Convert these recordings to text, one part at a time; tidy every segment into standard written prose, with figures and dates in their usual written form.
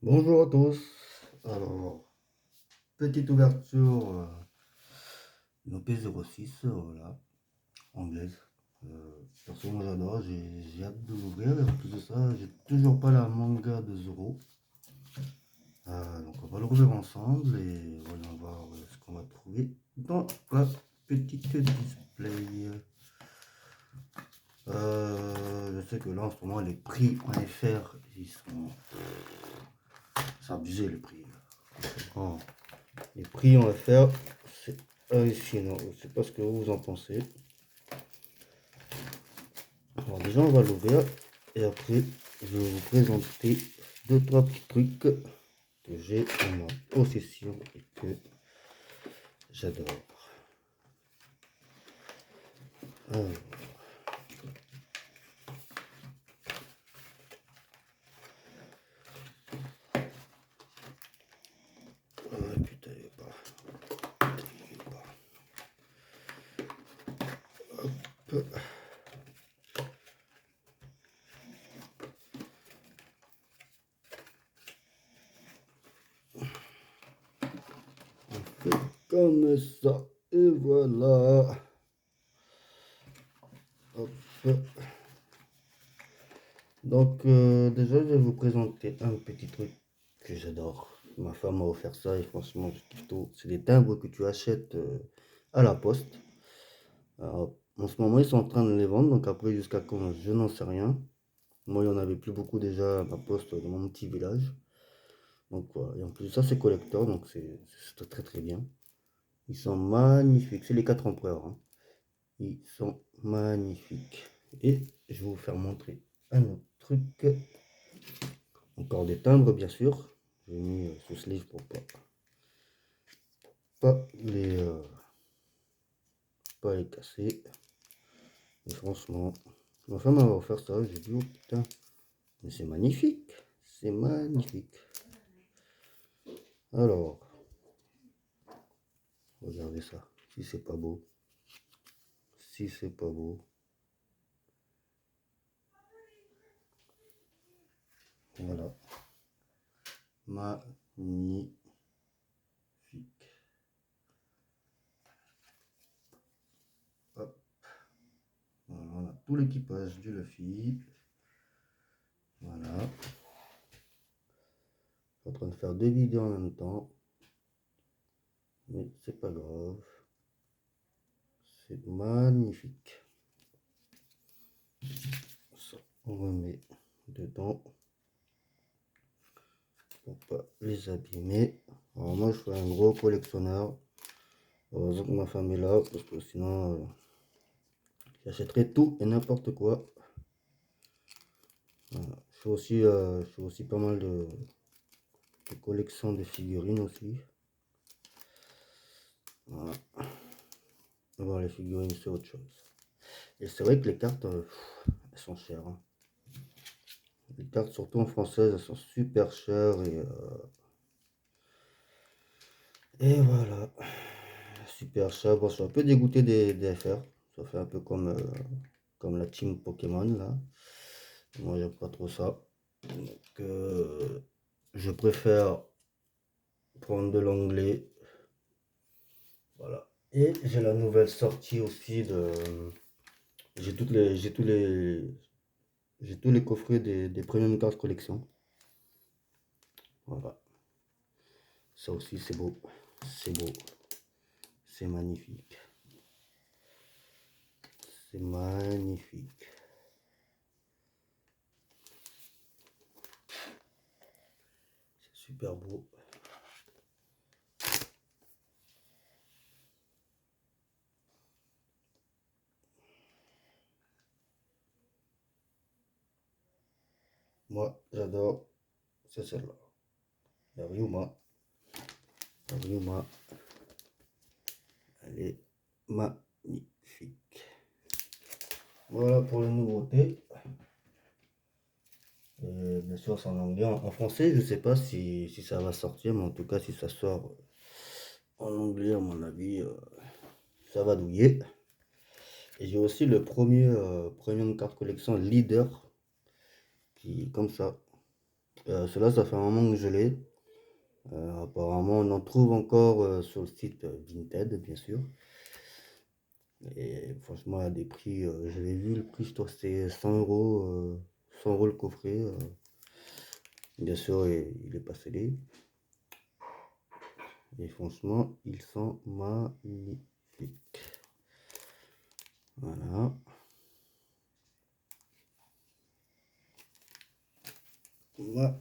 Bonjour à tous. Alors, petite ouverture d'une OP06, voilà, anglaise. Perso, moi j'adore, j'ai hâte de l'ouvrir. Et en plus de ça, j'ai toujours pas la manga de Zoro. Donc on va l'ouvrir ensemble et voyons voir ce qu'on va trouver dans la petite display. Je sais que là en ce moment les prix en FR, ils sont... C'est abusé les prix. Oh. Les prix en FR, c'est hallucinant. Je ne sais pas ce que vous en pensez. Alors déjà, on va l'ouvrir. Et après, je vais vous présenter deux, trois petits trucs que j'ai en ma possession et que j'adore. Alors, putain, il est pas. Il est pas. Hop. On fait comme ça. Et voilà. Hop. Donc, déjà, je vais vous présenter un petit truc que j'adore. Ma femme m'a offert ça et franchement, je kiffe tout. C'est des timbres que tu achètes à la poste. Alors, en ce moment, ils sont en train de les vendre, donc après, jusqu'à quand, je n'en sais rien. Moi, il n'y en avait plus beaucoup déjà à ma poste dans mon petit village. Donc voilà, et en plus, ça, c'est collector, donc c'est très très bien. Ils sont magnifiques, c'est les quatre empereurs, hein. Ils sont magnifiques. Et je vais vous faire montrer un autre truc. Encore des timbres, bien sûr. J'ai mis sous sleeve pour pas les casser. Et franchement, ma femme m'a offert ça. J'ai dit, oh putain, mais c'est magnifique. C'est magnifique. Alors, regardez ça. Si c'est pas beau. Si c'est pas beau. Voilà. Magnifique. Hop. Voilà, on a tout l'équipage du Luffy. Voilà. Je suis en train de faire deux vidéos en même temps. Mais c'est pas grave. C'est magnifique. Ça, on remet dedans pour pas les abîmer. Alors moi je suis un gros collectionneur. Heureusement que ma femme est là parce que sinon j'achèterais tout et n'importe quoi. Voilà. Je fais aussi pas mal de collections de figurines aussi. Voilà. Voilà, les figurines c'est autre chose. Et c'est vrai que les cartes elles sont chères, hein. Les cartes surtout en française elles sont super chères et voilà. Super cher. Bon, je suis un peu dégoûté des FR. Ça fait un peu comme la team Pokémon là. Moi, j'aime pas trop ça. Donc, je préfère prendre de l'anglais. Voilà. Et j'ai la nouvelle sortie aussi de. J'ai tous les coffrets des premium cards collection. Voilà. Ça aussi, c'est beau. C'est beau. C'est magnifique. C'est magnifique. C'est super beau. Moi, j'adore. C'est celle-là. La Ryuma. La Ryuma. Elle est magnifique. Voilà pour les nouveautés. Et bien sûr, c'est en anglais. En français, je ne sais pas si ça va sortir, mais en tout cas, si ça sort en anglais, à mon avis, ça va douiller. Et j'ai aussi le premier Premium Card Collection Leader, qui, comme ça, Cela, ça fait un moment que je l'ai. Apparemment, on en trouve encore sur le site Vinted, bien sûr. Et franchement, à des prix, j'avais vu le prix, je crois que c'était 100 €, 100 € le coffret. Bien sûr, il est pas scellé. Et franchement, ils sont magnifiques. Voilà. Magnifique.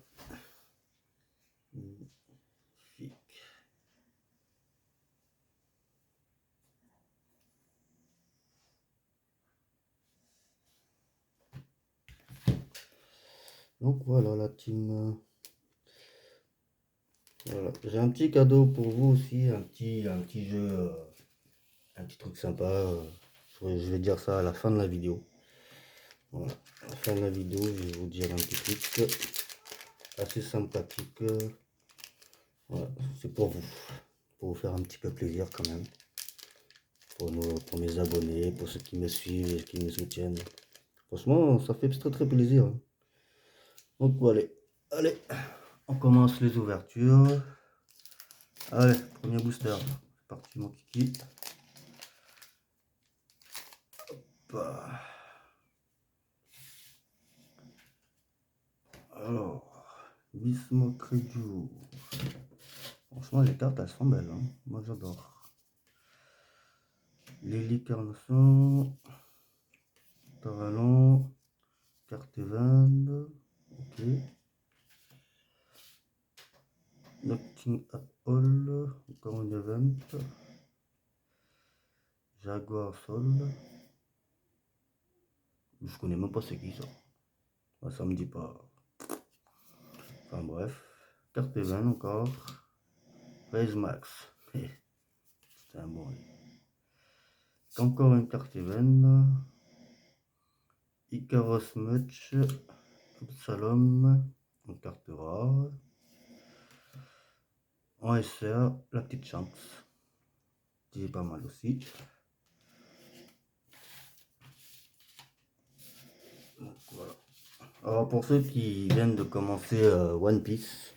Donc voilà la team. Voilà. J'ai un petit cadeau pour vous aussi, un petit jeu, un petit truc sympa. Je vais dire ça à la fin de la vidéo. Voilà. À la fin de la vidéo, je vais vous dire un petit truc assez sympathique. Voilà. C'est pour vous faire un petit peu plaisir quand même. Pour mes abonnés, pour ceux qui me suivent et qui me soutiennent. Franchement, ça fait très très plaisir, hein. Donc voilà. Allez, on commence les ouvertures. Allez, premier booster. C'est parti mon kiki. Bah. Alors, Bismuth Reju. Franchement, les cartes, elles sont belles, hein. Moi, j'adore. Lily Carnation. Taralon. Carte Event. Ok. Knocking at All. Encore un event. Jaguar Sol. Je connais même pas c'est qui ça. Ah, ça me dit pas. Enfin bref. Carte Event encore. Raise Max. C'est un bon. Encore une carte Event. Icaros Much. Absalom. Une carte rare. En SR, la petite chance. Qui est pas mal aussi. Donc, voilà. Alors pour ceux qui viennent de commencer One Piece,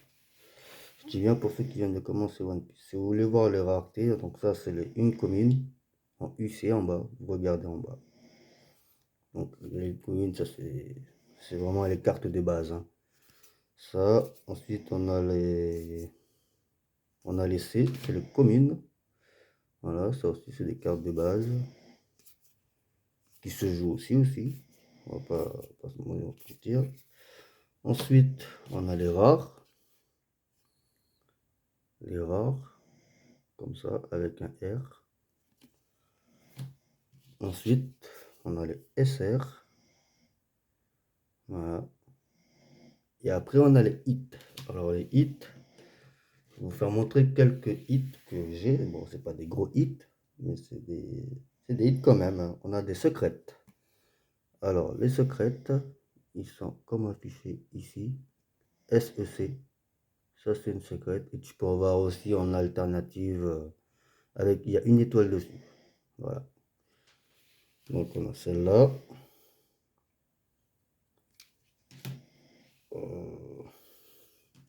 je dis bien pour ceux qui viennent de commencer One Piece, si vous voulez voir les raretés, donc ça c'est les une commune en UC en bas, vous regardez en bas. Donc les communes, ça c'est vraiment les cartes de base, hein. Ça, ensuite on a les C, c'est les communes. Voilà, ça aussi c'est des cartes de base qui se jouent aussi. On va pas se mentir. Ensuite, on a les rares, comme ça, avec un R. Ensuite, on a les SR, voilà. Et après, on a les hits. Alors, les hits, je vais vous faire montrer quelques hits que j'ai. Bon, c'est pas des gros hits, mais c'est des hits quand même, hein. On a des secrètes. Alors, les secrètes, ils sont comme affichés ici. SEC, ça c'est une secrète. Et tu peux en voir aussi en alternative, il y a une étoile dessus. Voilà. Donc on a celle-là.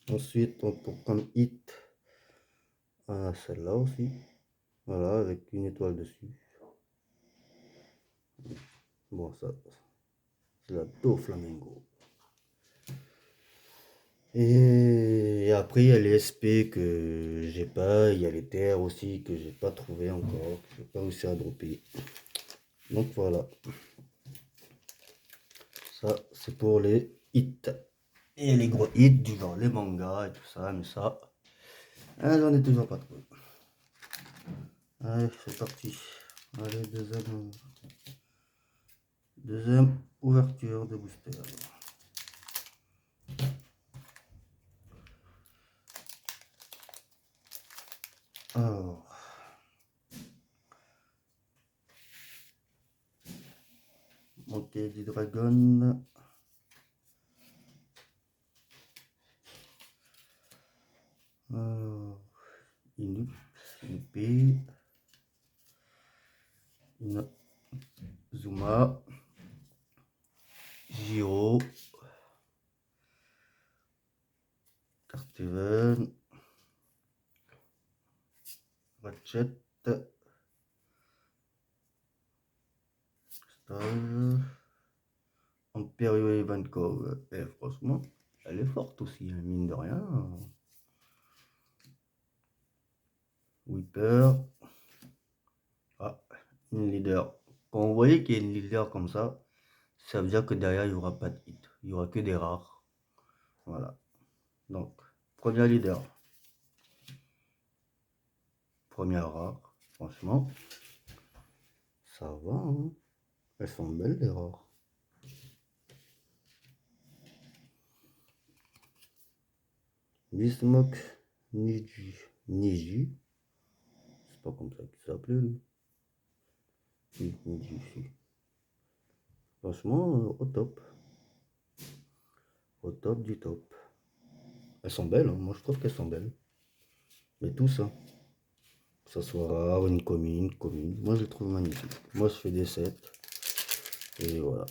Ensuite, pour comme hit, on a celle-là aussi. Voilà, avec une étoile dessus. Bon, ça, c'est la Doflamingo. Et après, il y a les SP que j'ai pas. Il y a les terres aussi que j'ai pas trouvé encore. Que j'ai pas réussi à dropper. Donc voilà. Ça, c'est pour les hits. Et les gros hits, du genre les mangas et tout ça, mais ça, j'en ai toujours pas trouvé. Allez, c'est parti. Allez, deuxième ouverture de booster. Alors, montée du dragon. Alors, Inup, Inupé, Zuma, Giro, Steven, Ratchet, Stage, Imperio Ivankov. Et franchement, elle est forte aussi, hein, mine de rien. Whipper. Ah, une leader. Quand vous voyez qu'il y a une leader comme ça veut dire que derrière, il n'y aura pas de hit. Il n'y aura que des rares. Voilà. Donc, premier leader. Première rare. Franchement, ça va, hein. Elles sont belles, les rares. Bismuth, Niji. C'est pas comme ça qu'il s'appelait, lui. Si, Niji, si. Franchement, au top. Au top du top. Elles sont belles, hein. Moi je trouve qu'elles sont belles. Mais tout ça. Que ça soit rare, une commune. Moi je les trouve magnifiques. Moi je fais des sets. Et voilà.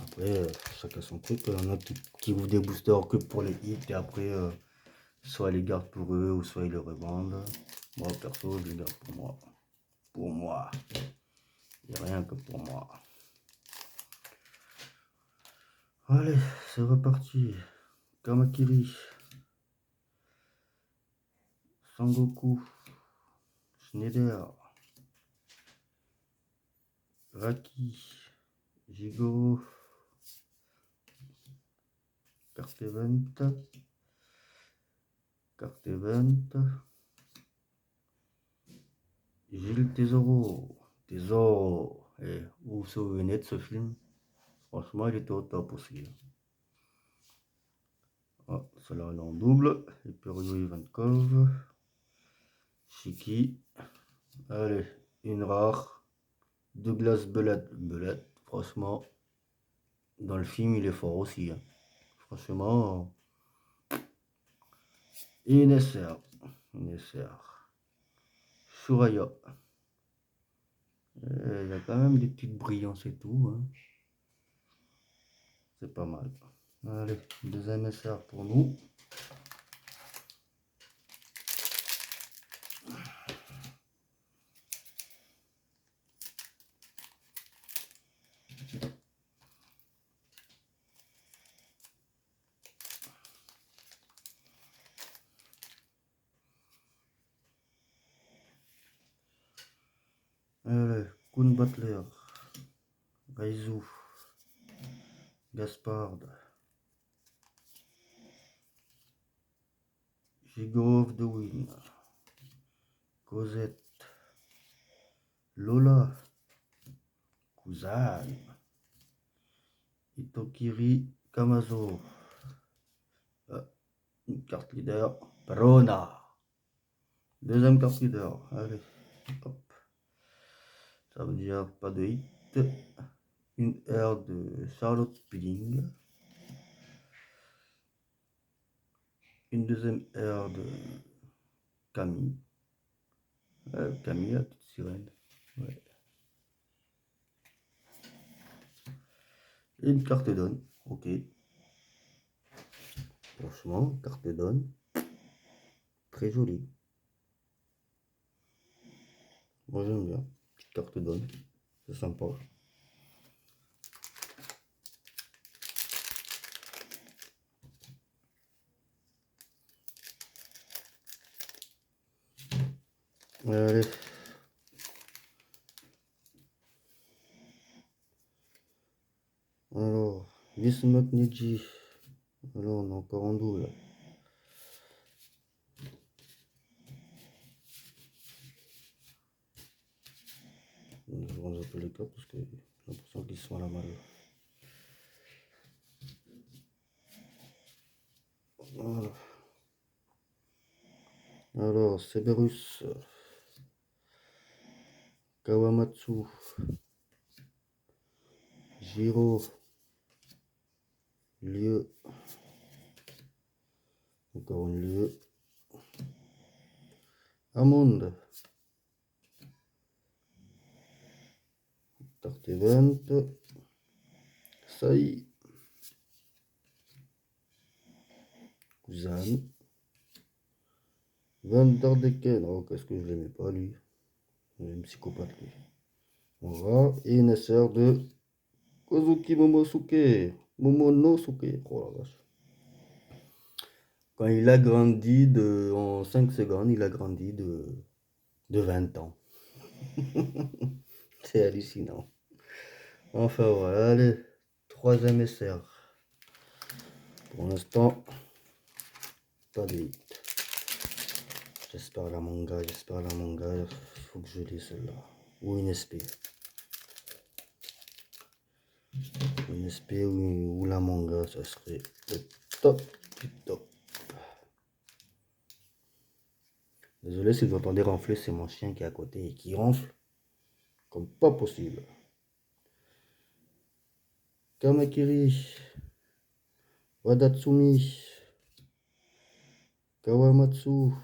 Après, chacun son truc. Il y en a qui ouvrent des boosters que pour les hits. Et après, soit ils les gardent pour eux, ou soit ils les revendent. Moi perso, je les garde pour moi. Pour moi. Il n'y a rien que pour moi. Allez, c'est reparti. Kamakiri. Sangoku. Schneider. Raki. Jigoro. Carte event. Gilles Tesoro. Et vous vous souvenez de ce film? Franchement, il était au top aussi. Ah, celle-là, elle est en double. Imperio Ivankov. Shiki. Allez, une rare. Douglas Bellet. Franchement, dans le film, il est fort aussi, hein. Franchement. Et Nesser. Suraya. Il y a quand même des petites brillances et tout, hein. C'est pas mal. Allez, deuxième SR pour nous. Allez, Kuhn Butler. Raizu. Gaspard. Jigorov de Win. Cosette. Lola. Kuzan. Itokiri Kamazo. Une carte leader. Perona. Deuxième carte leader. Allez, hop. Ça veut dire pas de hit. Une R de Charlotte Spilling. Une deuxième R de Camille. Camille, la petite sirène. Ouais. Et une carte donne. Ok. Franchement, carte donne. Très jolie. Moi j'aime bien. Petite carte donne. C'est sympa. Allez. Alors, Bismuth Niji. Alors, on est encore en double. Je range un peu les cartes parce que j'ai l'impression qu'ils sont à la malle. Voilà. Alors, Cerberus. Kawamatsu. Giro. Lieu. Encore une lieu. Amande. Carte event. Sai. Kuzan. Van der Decken. Oh, qu'est-ce que je l'aimais pas, lui. Il est un psychopathe, lui. Voilà. Et une SR de Kozuki Momosuke. Momonosuke. Oh la vache. Quand il a grandi en 5 secondes, il a grandi de 20 ans. C'est hallucinant. Enfin voilà, allez, troisième SR. Pour l'instant, pas de hit. J'espère la manga. Il faut que je l'ai celle-là. Ou une SP. Une SP ou la manga, ça serait le top du top. Désolé si vous entendez ronfler, c'est mon chien qui est à côté et qui ronfle comme pas possible. Kamakiri, Wadatsumi, Kawamatsu, il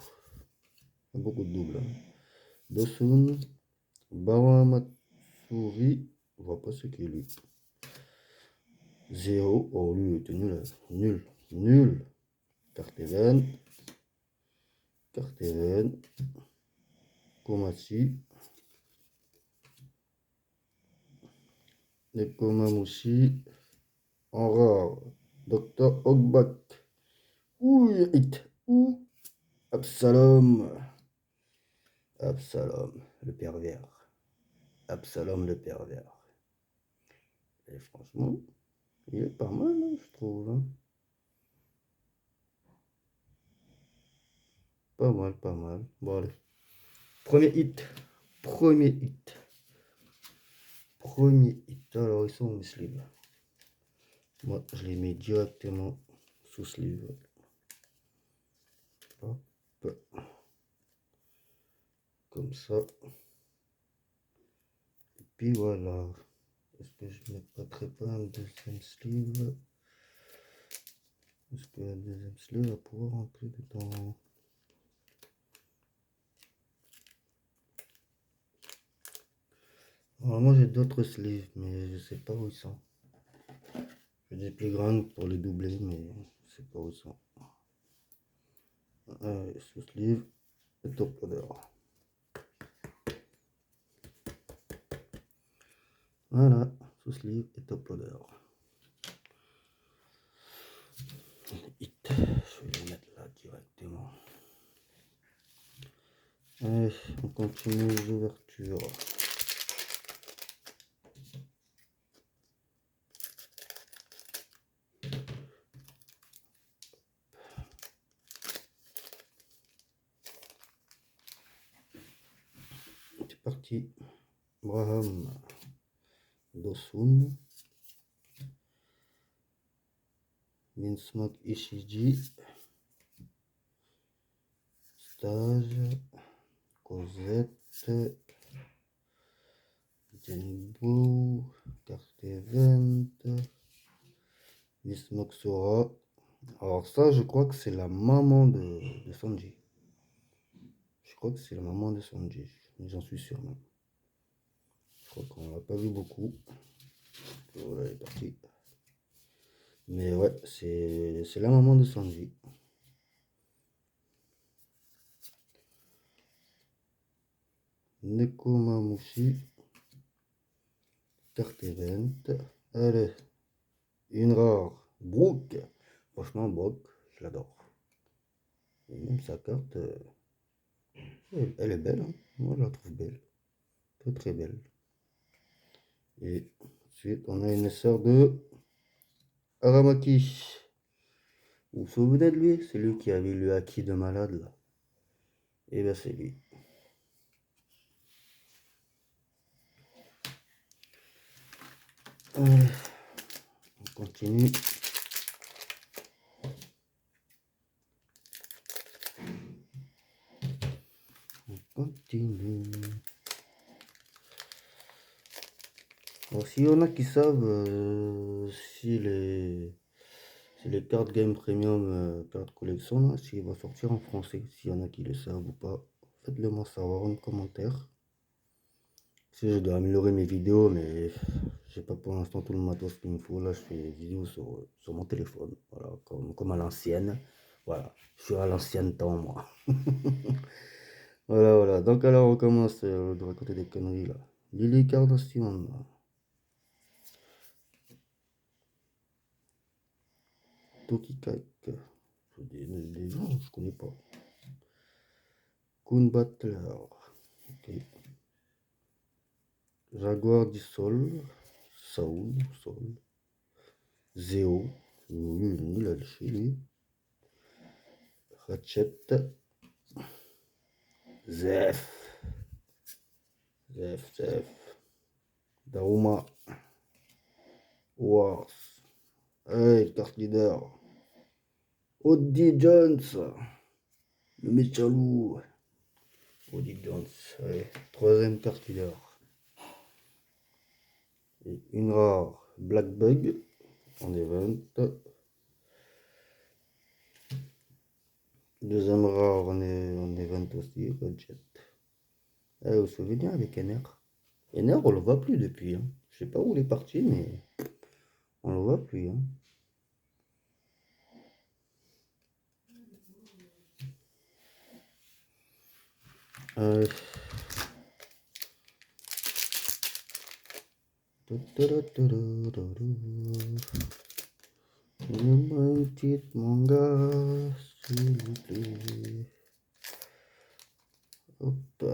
y a beaucoup de doubles. Dosun, Bawamatsuri, je vois pas ce qu'il est lui. Zéro, oh lui il était nul, nul. Carteven, Komachi, Nekomamushi, en rare, Dr. Ogbak, ou Absalom, le pervers. Absalom le pervers. Et franchement, il est pas mal, hein, je trouve. Hein. Pas mal. Bon, allez. Premier hit. Alors, ils sont où mes sleeves? Moi, je les mets directement sous sleeve. Hop. Comme ça. Et puis voilà. Est-ce que je ne mettrais pas un deuxième sleeve? Est-ce que la deuxième sleeve va pouvoir rentrer dedans? Normalement, j'ai d'autres sleeves, mais je sais pas où ils sont. J'ai des plus grandes pour les doubler, mais je sais pas où ils sont. Sous sleeve et top loader. Voilà, sous sleeve et top loader. Hit, je vais les mettre là directement. Allez, on continue les ouvertures. C'est parti. Braham, Dosun, Minsmoke Ishiji, Stage, Cosette, Jenbo, Carte Event, Minsmoke Sora. Alors ça, je crois que c'est la maman de Sanji. Je crois que c'est la maman de Sanji. J'en suis sûr même. Je crois qu'on l'a pas vu beaucoup. Voilà, elle est partie. Mais ouais, c'est la maman de Sanji. Nekomamushi. Carte event. Allez. Une rare. Brooke. Franchement, Brooke, je l'adore. Et même sa carte, elle est belle. Hein. Moi, je la trouve belle. Très belle. Et ensuite, on a une sœur de Aramaki. Vous vous souvenez de lui? C'est lui qui avait le haki de malade là. Et ben c'est lui. On continue. Alors, s'il y en a qui savent si les cartes Game Premium, cartes collection, là, s'il va sortir en français, s'il y en a qui le savent ou pas, faites-le moi savoir en commentaire. Si je dois améliorer mes vidéos, mais j'ai pas pour l'instant tout le matos qu'il me faut. Là, je fais des vidéos sur mon téléphone, voilà, comme à l'ancienne. Voilà, je suis à l'ancien temps, moi. Voilà, voilà. Donc alors on commence de raconter des conneries là. Lily Kardashian. Toki Kak. Des gens que je connais pas. Koon Butler. Ok. Jaguar du Sol. Saul. Sol. Zéo. Oui, nul à lâcher, lui. Ratchet. Zef. Zef. Daruma. Wars. Hey, carte leader. Odie Jones. Le méchant loup. Odie Jones. Allez, troisième carte leader. Et une rare Black Bug en event. Deuxième rare en event aussi, Budget. Ah, vous vous souvenez avec NR? NR, on le voit plus depuis. Hein. Je sais pas où il est parti, mais on le voit plus. Hein. Euh... Une petite manga, s'il vous plaît. Hop.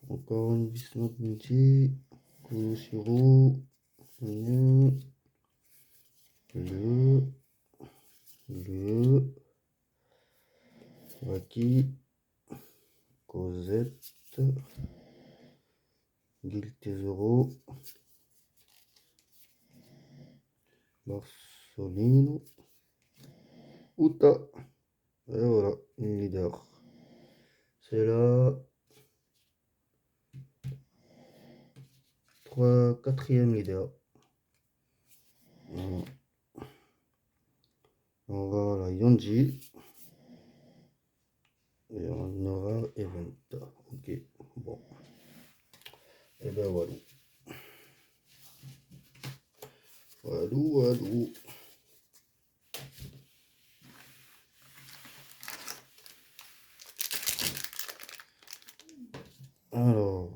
Encore une Bismuth Multi. Kuroshiro. Le. Waki. Cosette. Guilty Zero. Barcelino. Uta. Et voilà, une leader. C'est la 4e leader. Voilà. On va la Yonji. Et on aura Event. Ok, bon. Et ben voilà. Voilà. Alors.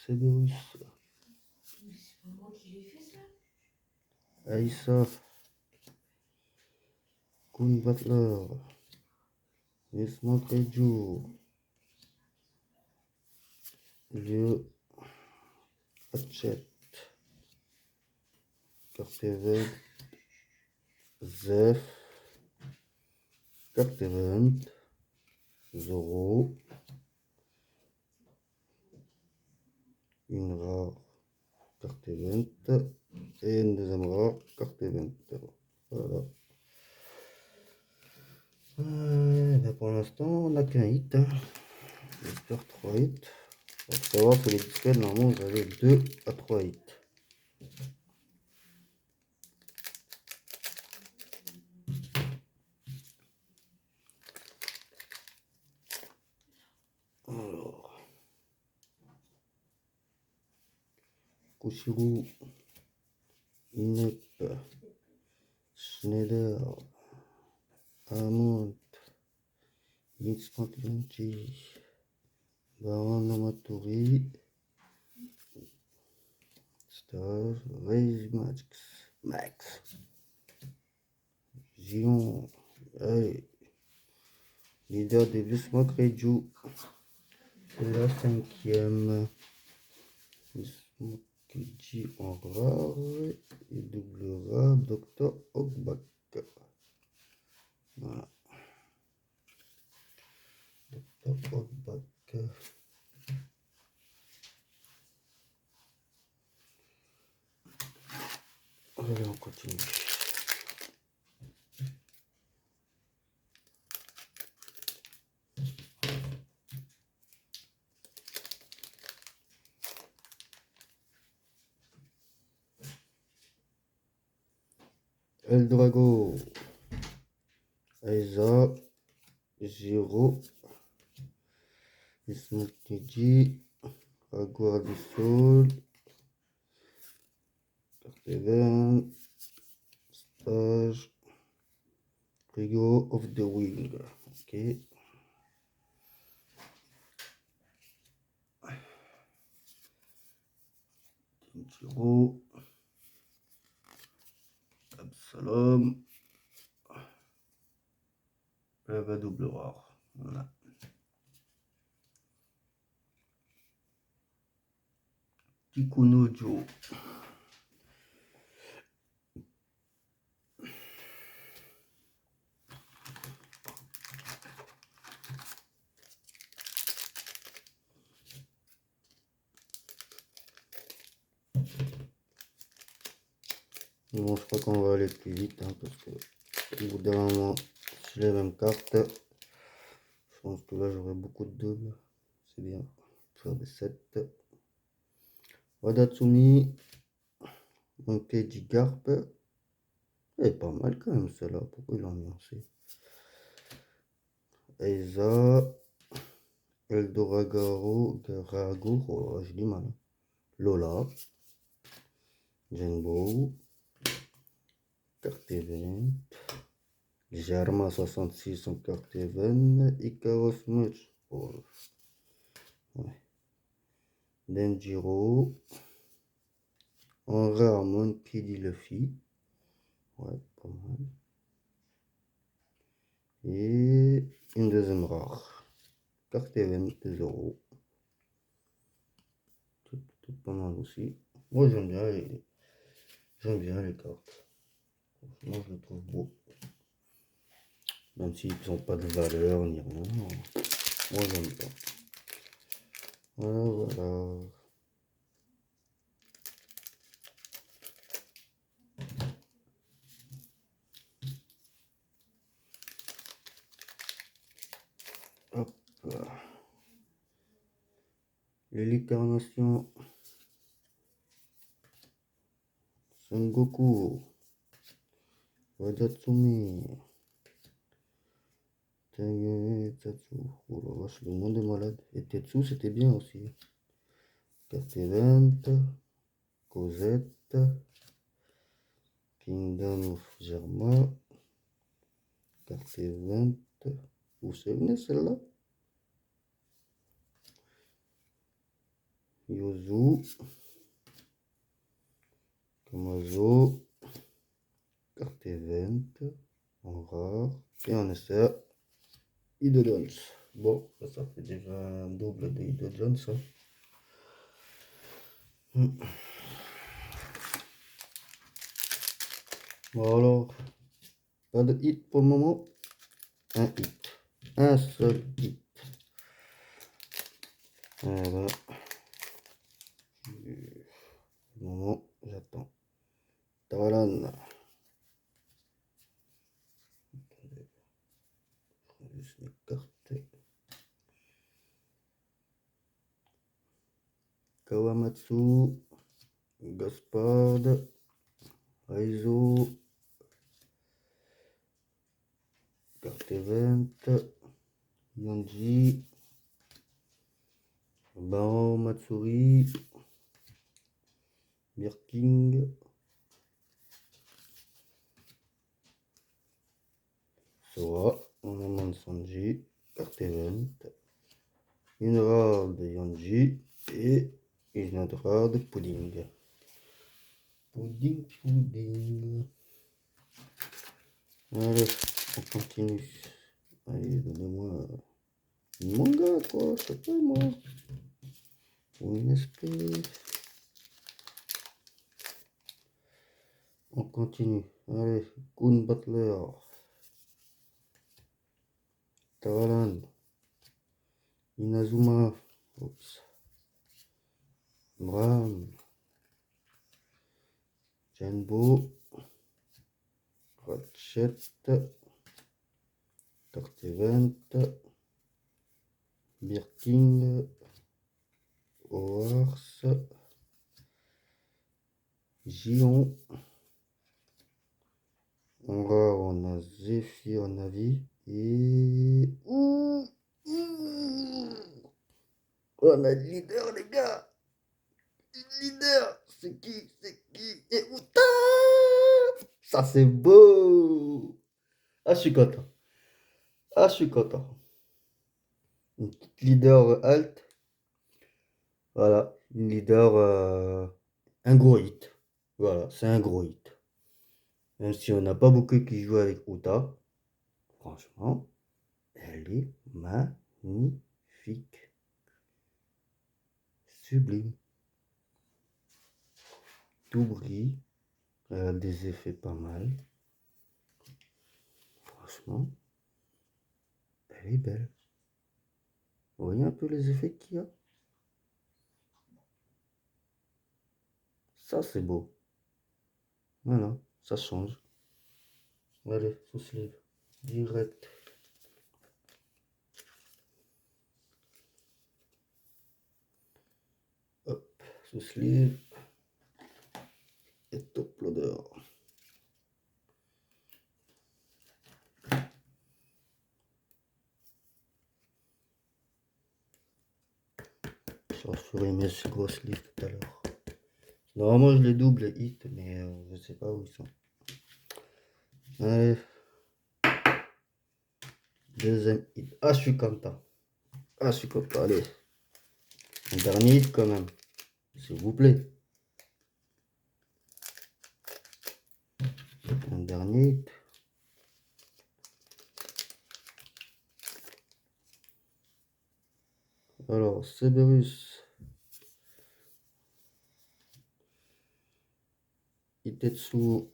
Cerberus. Aïssa. Koon Butler. Nesmok Reju. Lieu. Hatchet. Carteven. Zef. Carteven. Zoro. Une rare carte event et une deuxième rare carte event. Voilà. Ben pour l'instant, on n'a qu'un hit. Hein. J'espère 3 hits. Il faut savoir que les disquettes, normalement, vous avez 2 à 3 hits. Alors. Kushiro. Inep. Schneider. Amont. Instant Lunchi. Baron Amatori. Star. Raise Max. Gion. Allez. Leader de Bismuth Reju. C'est la 5e. Bismuth Reju en rare. Et double rare Dr. Ogbak. Voilà. Dr. Ogbak. Allez, on continue. El Drago. Aiza, Giro, Ismutiji, Agua du Sol, Carteven, Stage, Rigo of the Wing. Ok. Giro, Absalom, Lava double rare. Voilà. Kikunojo. Bon, je crois qu'on va aller plus vite, hein, parce que au bout d'un moment, si j'ai les mêmes cartes, je pense que là j'aurai beaucoup de doubles. C'est bien. Faire des 7. Wadatsumi, Monkeji Garp. Elle est pas mal quand même celle-là. Pourquoi il l'a nuancé? Eiza, Eldoragaro, Garago, oh, j'ai du mal. Lola, Genbo, Carteven, Germa 66 en Carteven, Icaros Much. Oh, ouais. Denjiro, en rare Monkey D. Luffy. Ouais, pas mal. Et une deuxième rare. Carteven 2 euros. Tout pas mal aussi. Moi j'aime bien les cartes. Franchement, je les trouve beaux. Même s'ils n'ont pas de valeur ni rien. Moi j'aime bien. Voilà. Hop. L'incarnation Son Goku. Wadatsumi. Tatsu. Oh la vache, le monde est malade. Et Tetsu, c'était bien aussi. Carte event. Cosette. Kingdom of Germa. Carte event. Vous savez celle-là? Yozu. Kamazo. Carte event. En rare. Et en essai. Ido Jones. Bon, ça fait déjà un double de Ido Jones. Hein. Bon alors, pas de hit pour le moment. Un hit. Un seul hit. Voilà. Pour le moment, j'attends. Tawalan. Attendez. Je prends juste mes cartes. Kawamatsu. Gaspard. Aizo. Carte event. Yanji. Bao Matsuri. Birking. Sora. Onaman Sanji. Carte event. Une rare de Yanji. Et une autre rare de Pudding. Pudding. Allez, on continue. Allez, donnez-moi une manga, quoi, je sais pas moi. Ou une SP. On continue. Allez, Kun Butler. Tawalan. Inazuma. Oups. Bram. Janbo. Ratchet. Carte event. Birking. Oars. Gion. En rare, on a Zephyr, Navi. Et... On a le leader, les gars. Le leader. C'est qui? C'est qui? Et Outa. Ça, c'est beau. Ah, je suis content. Ah, je suis content. Une petite leader alt. Voilà. Une leader... un gros hit. Voilà, c'est un gros hit. Même si on n'a pas beaucoup qui jouent avec Uta, franchement, elle est magnifique. Sublime. Tout brille. Elle a des effets pas mal. Franchement, elle est belle. Vous voyez un peu les effets qu'il y a? Ça, c'est beau. Voilà, ça change. Allez, sous sleeve. Direct. Hop, sous sleeve. Et top loader. J'aurais mis ce gros sleeve tout à l'heure. Normalement, je les double hit, mais je sais pas où ils sont. Allez. Deuxième hit. Ah, je suis content. Ah, je suis content. Allez. Un dernier hit quand même. S'il vous plaît. Un dernier hit. Alors, Cerberus. Itetsu.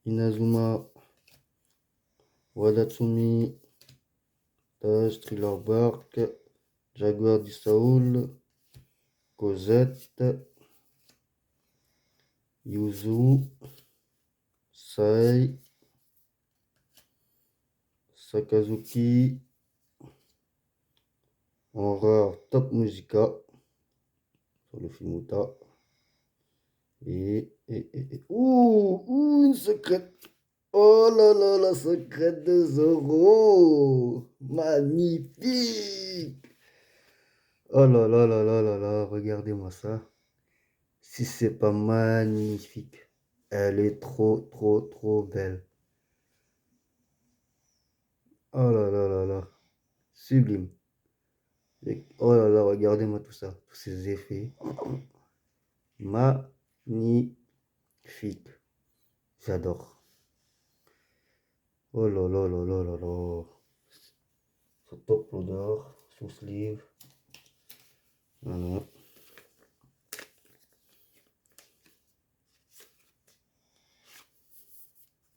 Inazuma. Wadatsumi. Taj, Thriller Bark. Jaguar du Saoul. Cosette. Yuzu. Sai. Sakazuki. En rare, Top Musica. Sur le film Uta. Une secrète. Oh là là, la secrète de Zoro. Magnifique. Oh là là là là là là, regardez-moi ça. Si c'est pas magnifique. Elle est trop, trop, trop belle. Oh là là là là. Sublime. Oh là là, regardez-moi tout ça. Tous ces effets. Magnifique. J'adore. Oh là là là là là là. Ce top loader, sous sleeve. Voilà.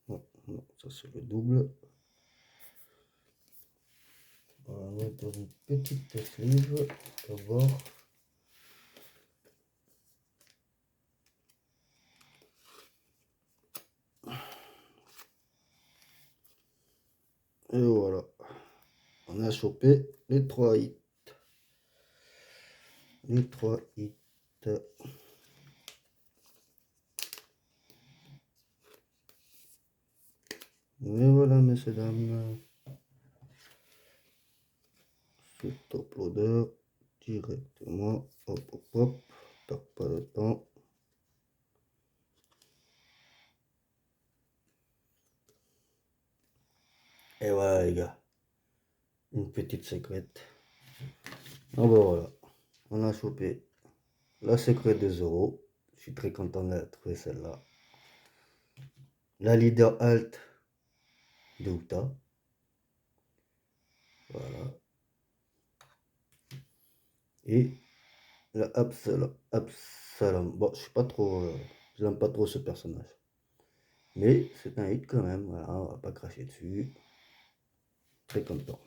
Non, non, ça c'est le double. On va mettre une petite sleeve d'abord. Et voilà. On a chopé les 3 hits. Les 3 hits. Et voilà, messieurs, dames. Ce top loader directement. Hop, hop, hop. Tape pas le temps. Et voilà, les gars. Une petite secrète. Ah bah voilà. On a chopé la secrète de Zoro. Je suis très content de trouver celle-là. La leader alt de Uta. Voilà. Et la Absalom. Bon, je suis pas trop. Je n'aime pas trop ce personnage. Mais c'est un hit quand même. Voilà, on va pas cracher dessus. Très content.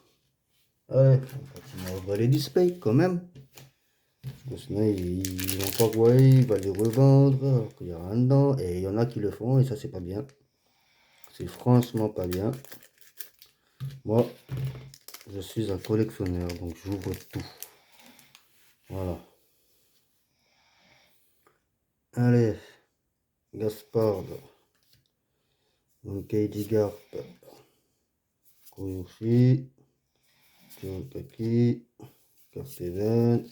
Allez, on continue à ouvrir les displays quand même. Parce que sinon, ils vont pas voir, ils vont les revendre. Alors qu'il y a rien dedans. Et il y en a qui le font et ça, c'est pas bien. C'est franchement pas bien. Moi, je suis un collectionneur, donc j'ouvre tout. Voilà. Allez, Gaspard, Monkey D. Garp, Koyoshi, Kaki, Carteven,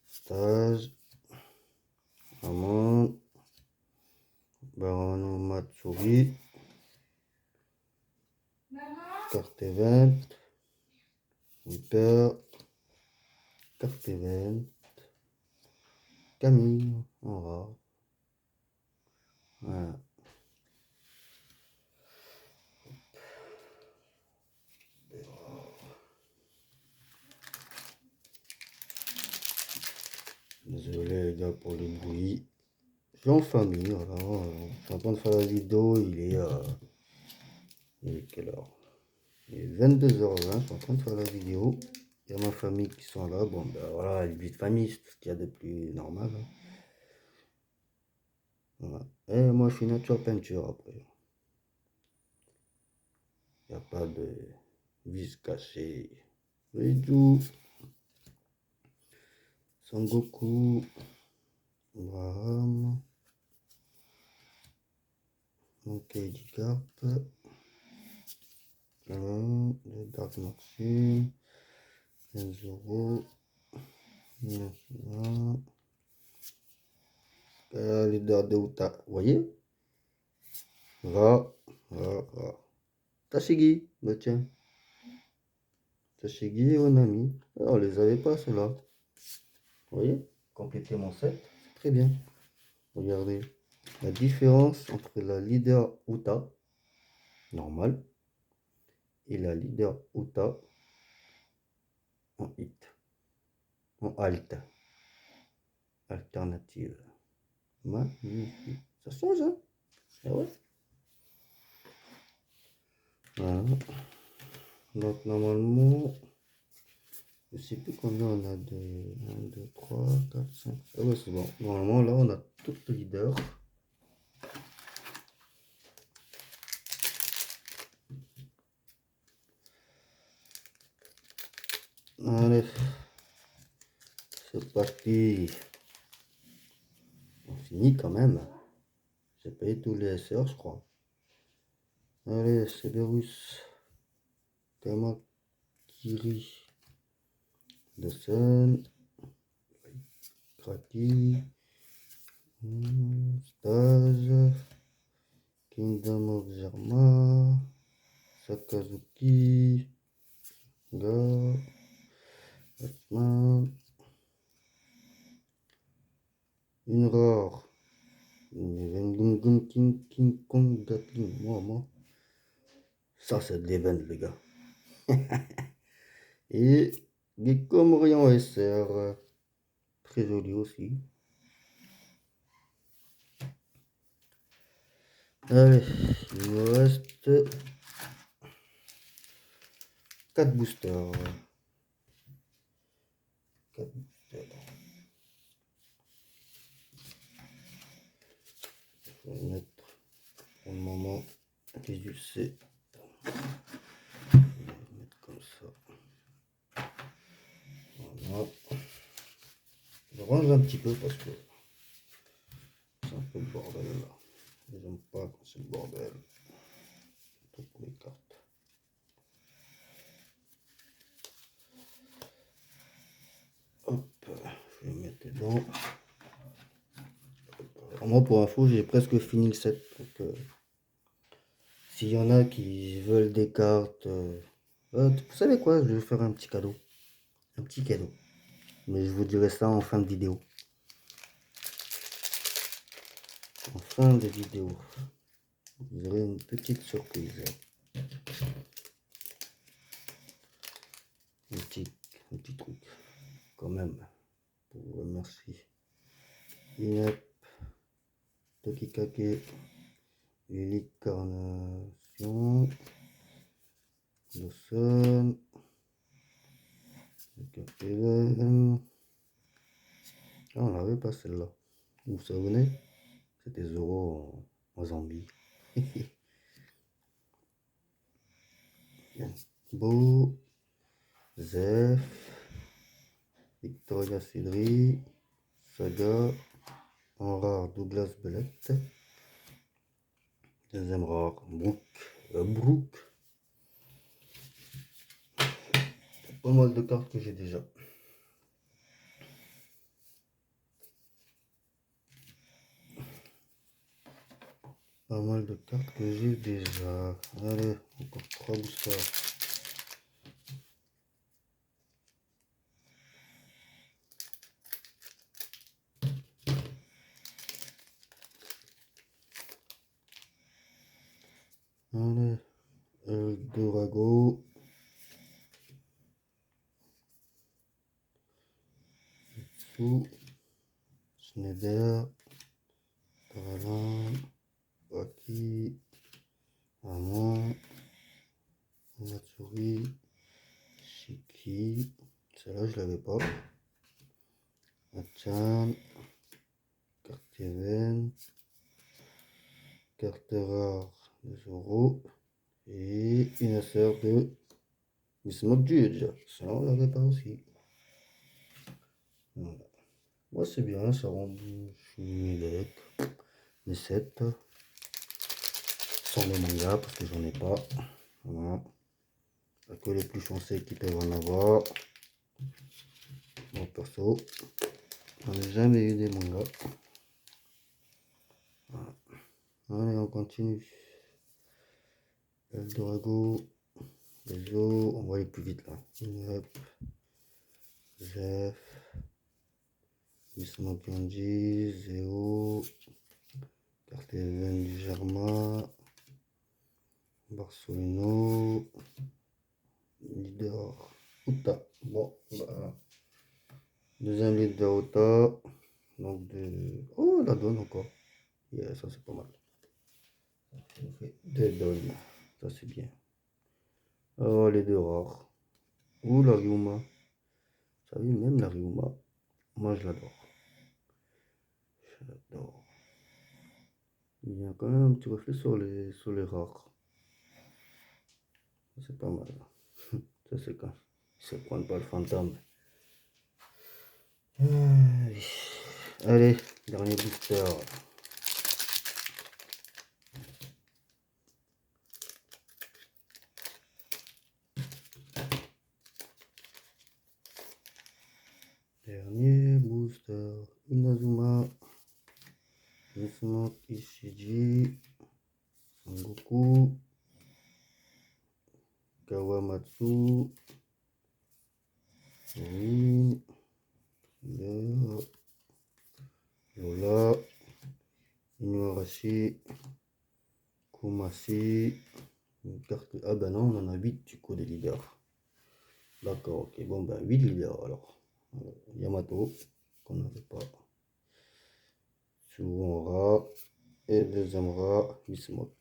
Stage, Amon, Barano Matsuri, Carteven, Whipper, Carteven, Camille, en rare. Voilà. Désolé les gars pour les bruits. Je suis en famille, voilà. Je suis en train de faire la vidéo, il est quelle heure? Il est 22h20, je suis en train de faire la vidéo. Il y a ma famille qui sont là. Bon, ben voilà, les vie de famille, c'est tout ce qu'il y a de plus normal. Hein. Voilà. Et moi, je suis nature peinture après. Il n'y a pas de vis caché. Reiju, Sangoku, Abraham, Monkey D. Garp, le Dark Maxime, Zoro, leader de Uta. Vous voyez? Va. Tashigi, bah tiens. Tashigi et Onami. Ah, on les avait pas ceux-là. Vous voyez? Compléter mon set, c'est très bien. Regardez. La différence entre la leader Uta normale et la leader Uta en hit. En alt. Alternative. Magnifique. Ça change, hein? Ah ouais? Voilà. Donc normalement, je sais plus combien on a de 1, 2, 3, 4, 5. Ah ouais, c'est bon. Normalement, là, on a toutes les leaders. Allez, c'est parti. On finit quand même. J'ai payé tous les SR, je crois. Allez, Severus, Kamakiri, Dawson, Kraki, Stage, Kingdom of Zerma, Sakazuki, Ga, Batman, une rare, King Kong Gatling, moi. Ça, c'est de l'event, les gars. Et Gecko Morion SR, très joli aussi. Allez, il me reste 4 boosters. 4 boosters. Je vais mettre pour le moment les UC. Je vais les mettre comme ça. Voilà. Je range un petit peu parce que c'est un peu le bordel là. Je n'aime pas quand c'est le bordel. Surtout pour les cartes. Hop, je vais mettre dedans. Alors moi, pour info, j'ai presque fini le set. Donc, s'il y en a qui veulent des cartes, vous savez quoi, je vais faire un petit cadeau. Un petit cadeau. Mais je vous dirai ça en fin de vidéo. En fin de vidéo, vous aurez une petite surprise. Un petit truc, quand même, pour vous remercier. Inep, Tokikake, Carnation, Lawson, Captain. Ah, on l'avait pas celle-là. Vous vous souvenez? C'était Zoro en Zambie. Beau, Zef, Victoria Cédri, Saga, en rare Douglas Bellet, Deuxième rare, Brook. Pas mal de cartes que j'ai déjà. Pas mal de cartes que j'ai déjà. Allez, encore 3 boosters. Allez, Eldorago. Schneider. Paralan. Waki. Amon. Matsuri. Shiki. Celle-là, je l'avais pas. Achan. Carteven. Carte rare de Zoro. Et une sœur de Miss Judge. Ça, on l'avait pas aussi. Voilà. Moi, c'est bien, ça rend mes decks, mes sets. Sans les mangas, parce que j'en ai pas. Voilà. Pas que les plus chanceux qui peuvent en avoir. Moi, perso, j'en ai jamais eu des mangas. Voilà. Allez, on continue. Eldorago. Les os, on va aller plus vite là. Inep. Jeff. Wisma Kanji. Zéo. Carteven du Germain. Barcelino. Leader. Uta. Bon, bah. Deuxième leader Uta. Donc de. Oh, la donne encore. Yeah, ça c'est pas mal. Ça fait 2 donnes. Ça c'est bien. Oh, les deux rares. Ouh, la Ryuma. Vous savez, même la Ryuma, moi je l'adore. Je l'adore. Il y a quand même un petit reflet sur les rares. C'est pas mal. Ça c'est quand ils se prennent pas le fantôme. Allez, dernier booster. Dernier booster. Inazuma. Wismot Ishiji. Sangoku. Kawamatsu. Rin. Lola. Inuarashi. Kumasi. Une carte. Ah ben non, on en a 8 du coup des leaders. D'accord, ok. Bon ben 8 leaders alors. Yamato, qu'on n'avait pas. Suwonra. Et deuxième rat, Wismot.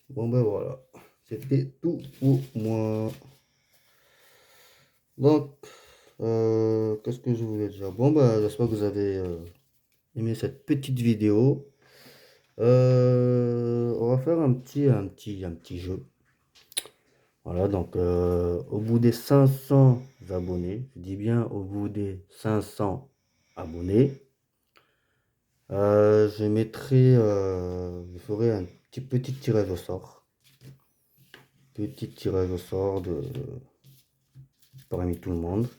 Bon ben voilà. C'était tout pour moi. Donc, qu'est-ce que je voulais dire? Bon ben j'espère que vous avez aimé cette petite vidéo. On va faire un petit jeu. Voilà, donc au bout des 500 abonnés, je dis bien au bout des 500 abonnés, je ferai un petit tirage au sort. Petit tirage au sort parmi tout le monde.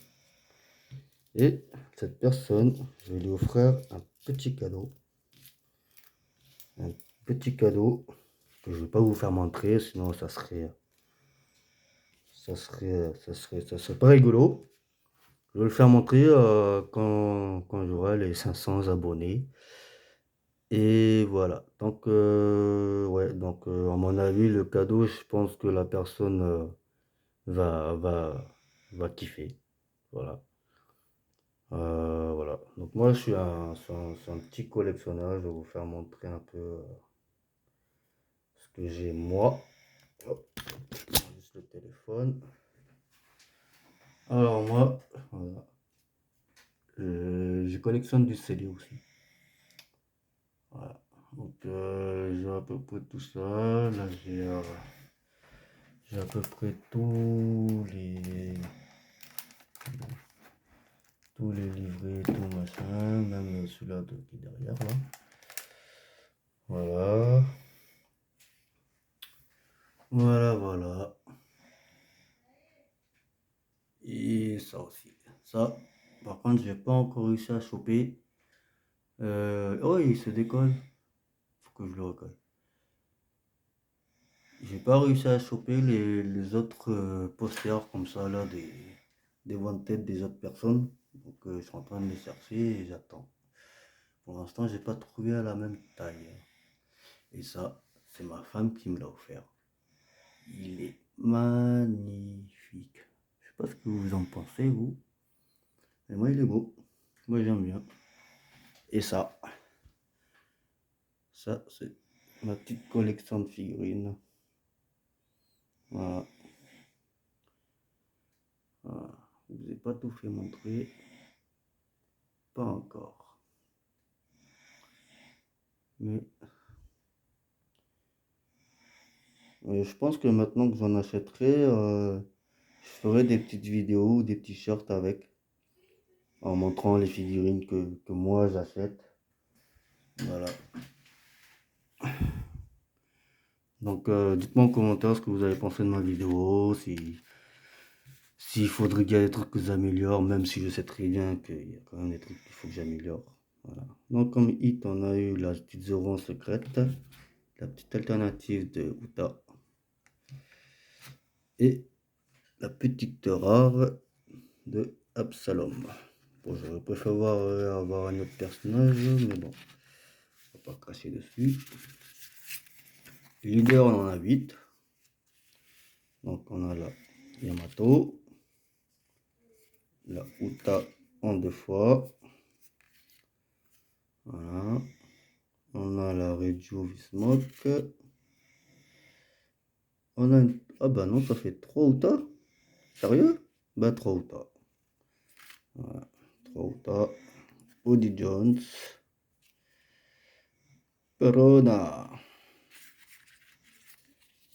Et cette personne, je vais lui offrir un petit cadeau. Un petit cadeau que je ne vais pas vous faire montrer, sinon ça serait pas rigolo. Je vais le faire montrer quand j'aurai les 500 abonnés. Et voilà. Donc, ouais, donc à mon avis, le cadeau, je pense que la personne va kiffer. Voilà. Voilà. Donc moi, je suis un petit collectionneur. Je vais vous faire montrer un peu ce que j'ai moi. Hop, je prends juste le téléphone. Alors moi, voilà. Je collectionne du CD aussi. Voilà. Donc j'ai à peu près tout ça. Là j'ai à peu près tous les livrets, tout machin, même celui-là qui est derrière là. Voilà. Voilà, voilà. Et ça aussi. Ça, par contre, j'ai pas encore réussi à choper. Oh, il se décolle. Faut que je le recolle. J'ai pas réussi à choper les autres posters comme ça, là, des one-têtes des autres personnes. Donc, je suis en train de les chercher et j'attends. Pour l'instant, j'ai pas trouvé à la même taille. Et ça, c'est ma femme qui me l'a offert. Il est magnifique. Je sais pas ce que vous en pensez, vous. Mais moi, il est beau. Moi, j'aime bien. Et ça, c'est ma petite collection de figurines. Voilà. Voilà. Je vous ai pas tout fait montrer. Pas encore. Mais je pense que maintenant que j'en achèterai, je ferai des petites vidéos ou des petits shorts avec, en montrant les figurines que moi j'achète. Voilà. Donc dites-moi en commentaire ce que vous avez pensé de ma vidéo, s'il faudrait qu'il y ait des trucs que j'améliore, même si je sais très bien qu'il y a quand même des trucs qu'il faut que j'améliore. Voilà. Donc comme hit, on a eu la petite Zoran secrète, la petite alternative de Uta et la petite rare de Absalom. Bon, j'aurais préféré avoir un autre personnage, mais bon, on va pas cracher dessus. Leader, on en a 8. Donc on a la Yamato, la Uta en 2 fois. Voilà. On a la Regio Vismok. On a une... Ah bah non, ça fait 3 Uta. Sérieux? Bah 3 Uta. Voilà. 3 Uta. Odie Jones. Perona.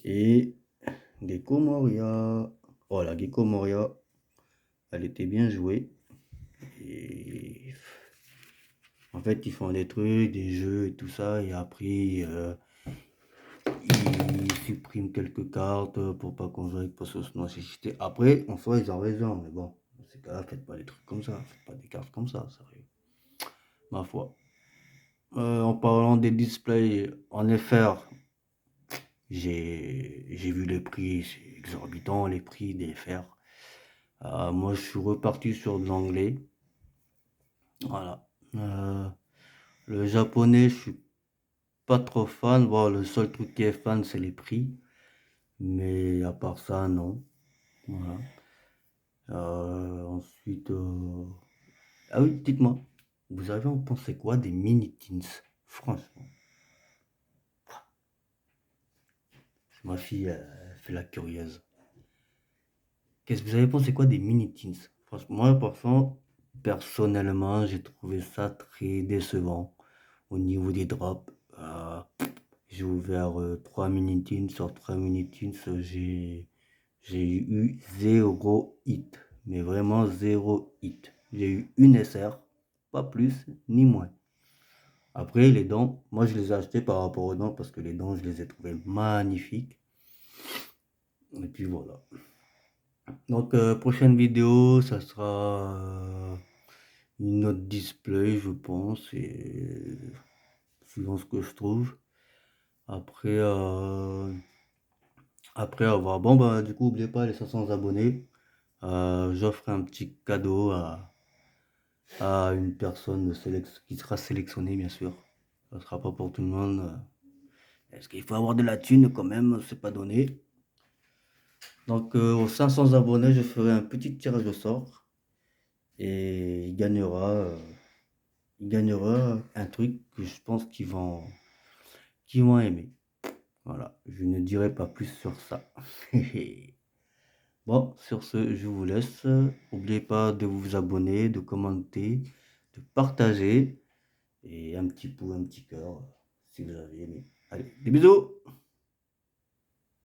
Et Gecko Moria. Oh la Gecko Moria. Elle était bien jouée. Et en fait, ils font des trucs, des jeux et tout ça. Et après, ils suppriment quelques cartes pour pas qu'on joue parce que sinon c'est cheaté. Après, en soi, ils ont raison. Mais bon, dans ces cas-là, faites pas des trucs comme ça. Faites pas des cartes comme ça, sérieux. Ma foi. En parlant des displays en FR, j'ai vu les prix, c'est exorbitant les prix des FR. Moi, je suis reparti sur de l'anglais. Voilà. Le japonais, je suis pas trop fan. Bon, le seul truc qui est fan, c'est les prix. Mais à part ça, non. Voilà. Ensuite, ah oui, dites-moi, vous avez en pensé quoi des mini-teens? Franchement, ma fille fait la curieuse. Qu'est-ce que vous avez pensé quoi des mini-teens? Franchement, moi, personnellement, j'ai trouvé ça très décevant au niveau des drops. J'ai ouvert 3 mini-teens. Sur 3 mini-teens, j'ai eu 0 hit. Mais vraiment 0 hit. J'ai eu une SR, pas plus ni moins. Après, les dents, moi je les ai achetés par rapport aux dents parce que les dents, je les ai trouvés magnifiques. Et puis voilà. Donc, prochaine vidéo, ça sera une autre display, je pense, et suivant ce que je trouve. Après, après avoir. Bon, bah, du coup, n'oubliez pas les 500 abonnés. J'offre un petit cadeau à une personne qui sera sélectionnée, bien sûr. Ça sera pas pour tout le monde. Est-ce qu'il faut avoir de la thune quand même? C'est pas donné. Donc, aux 500 abonnés, je ferai un petit tirage au sort. Et il gagnera un truc que je pense qu'ils vont aimer. Voilà, je ne dirai pas plus sur ça. Bon, sur ce, je vous laisse. N'oubliez pas de vous abonner, de commenter, de partager et un petit pouce, un petit cœur si vous avez aimé. Allez, des bisous!